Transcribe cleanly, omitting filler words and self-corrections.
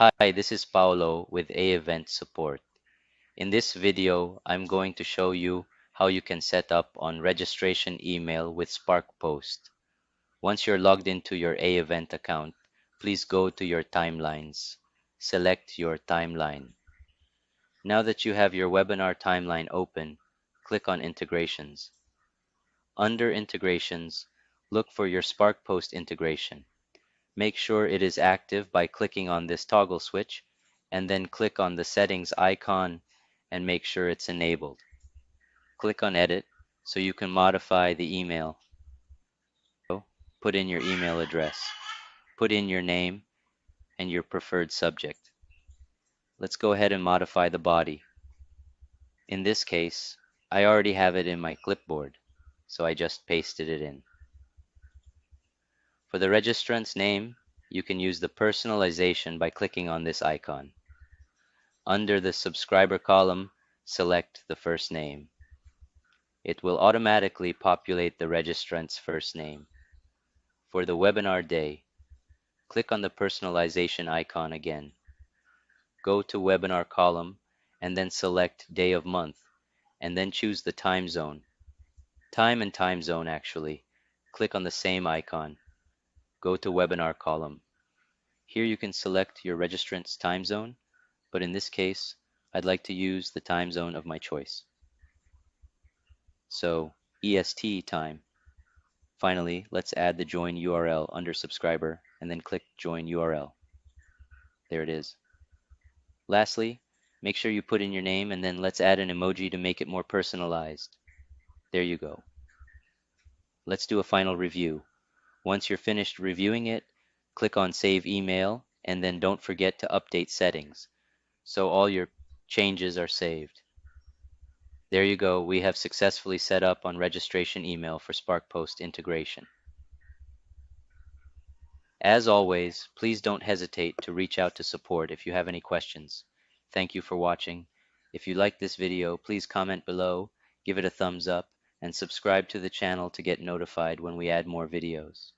Hi, this is Paolo with AEvent support. In this video, I'm going to show you how you can set up on registration email with SparkPost. Once you're logged into your AEvent account, please go to your timelines. Select your timeline. Now that you have your webinar timeline open, click on Integrations. Under Integrations, look for your SparkPost integration. Make sure it is active by clicking on this toggle switch and then click on the settings icon and make sure it's enabled. Click on edit so you can modify the email. Put in your email address. Put in your name and your preferred subject. Let's go ahead and modify the body. In this case, I already have it in my clipboard, so I just pasted it in. For the registrant's name, you can use the personalization by clicking on this icon. Under the subscriber column, select the first name. It will automatically populate the registrant's first name. For the webinar day, click on the personalization icon again. Go to webinar column and then select day of month and then choose the time zone. Time and time zone actually. Click on the same icon. Go to webinar column. Here you can select your registrant's time zone, but in this case, I'd like to use the time zone of my choice. So EST time. Finally, let's add the join URL under subscriber and then click join URL. There it is. Lastly, make sure you put in your name and then let's add an emoji to make it more personalized. There you go. Let's do a final review. Once you're finished reviewing it, click on save email and then don't forget to update settings so all your changes are saved. There you go, we have successfully set up on registration email for SparkPost integration. As always, please don't hesitate to reach out to support if you have any questions. Thank you for watching. If you like this video, please comment below, give it a thumbs up, and subscribe to the channel to get notified when we add more videos.